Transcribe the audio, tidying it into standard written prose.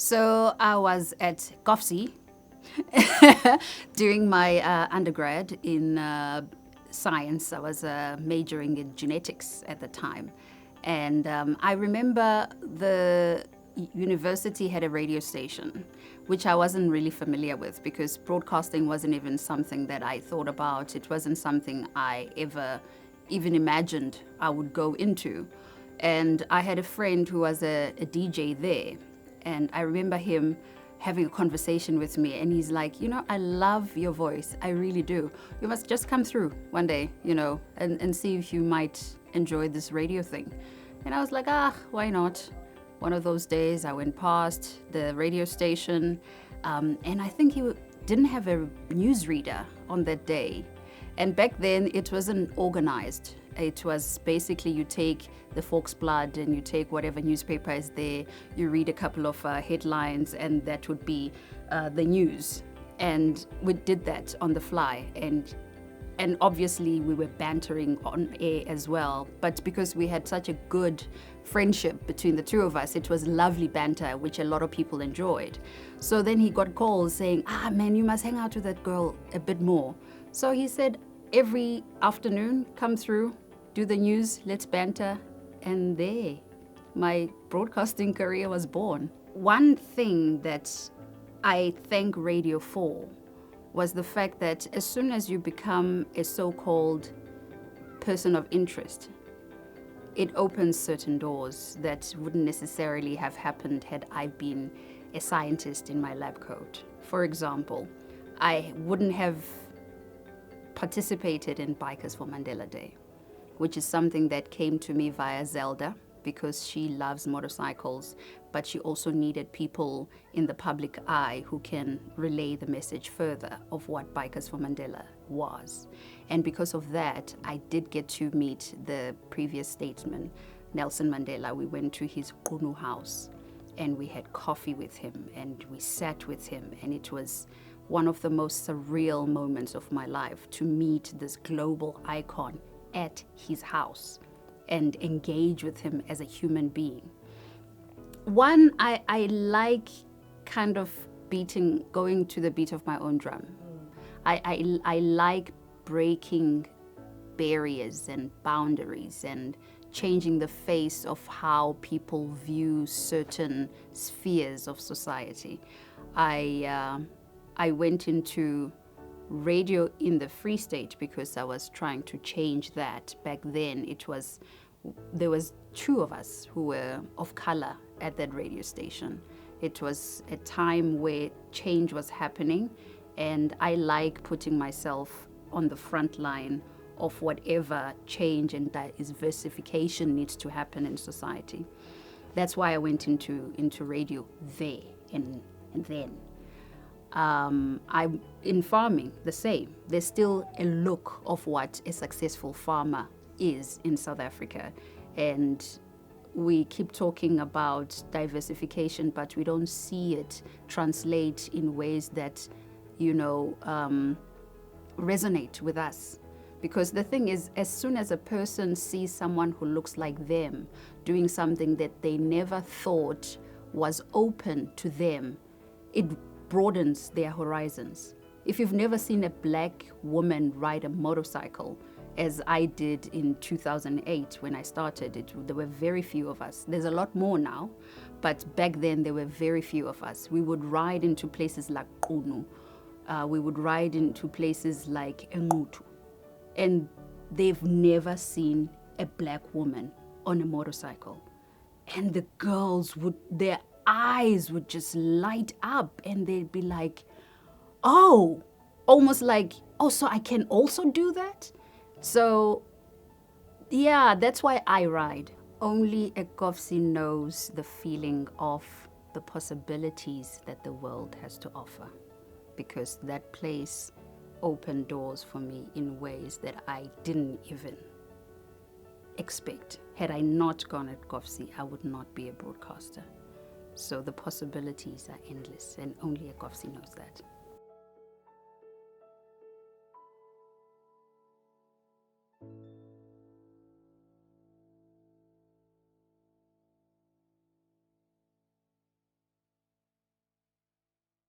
So I was at Kovsie during my undergrad in science. I was majoring in genetics at the time. And I remember the university had a radio station, which I wasn't really familiar with because broadcasting wasn't even something that I thought about. It wasn't something I ever even imagined I would go into. And I had a friend who was a DJ there. And I remember him having a conversation with me, and he's like, I love your voice. I really do. You must just come through one day, and see if you might enjoy this radio thing. And I was like, why not? One of those days I went past the radio station, and I think he didn't have a newsreader on that day. And back then it wasn't organized. It was basically you take the Volksblad and you take whatever newspaper is there, you read a couple of headlines, and that would be the news. And we did that on the fly. And obviously we were bantering on air as well. But because we had such a good friendship between the two of us, it was lovely banter, which a lot of people enjoyed. So then he got calls saying, man, you must hang out with that girl a bit more. So he said, every afternoon, come through, do the news, let's banter. And there, my broadcasting career was born. One thing that I thank radio for was the fact that as soon as you become a so-called person of interest, it opens certain doors that wouldn't necessarily have happened had I been a scientist in my lab coat. For example, I wouldn't have participated in Bikers for Mandela Day, which is something that came to me via Zelda, because she loves motorcycles, but she also needed people in the public eye who can relay the message further of what Bikers for Mandela was. And because of that, I did get to meet the previous statesman, Nelson Mandela. We went to his Kunu house and we had coffee with him and we sat with him, and it was one of the most surreal moments of my life to meet this global icon at his house and engage with him as a human being. One, I like kind of going to the beat of my own drum. I like breaking barriers and boundaries and changing the face of how people view certain spheres of society. I went into radio in the Free State because I was trying to change that. Back then there was two of us who were of color at that radio station. It was a time where change was happening, and I like putting myself on the front line of whatever change and diversification needs to happen in society. That's why I went into radio there and then. I'm in farming, the same. There's still a look of what a successful farmer is in South Africa. And we keep talking about diversification, but we don't see it translate in ways that, resonate with us. Because the thing is, as soon as a person sees someone who looks like them doing something that they never thought was open to them, it broadens their horizons. If you've never seen a black woman ride a motorcycle, as I did in 2008 when I started, there were very few of us. There's a lot more now, but back then there were very few of us. We would ride into places like Kunu. We would ride into places like Engutu. And they've never seen a black woman on a motorcycle. And the girls their eyes would just light up and they'd be like, oh, almost like, oh, so I can also do that? So, yeah, that's why I ride. Only a Kovsie knows the feeling of the possibilities that the world has to offer, because that place opened doors for me in ways that I didn't even expect. Had I not gone at Kovsie, I would not be a broadcaster. So the possibilities are endless, and only a Kovsie knows that.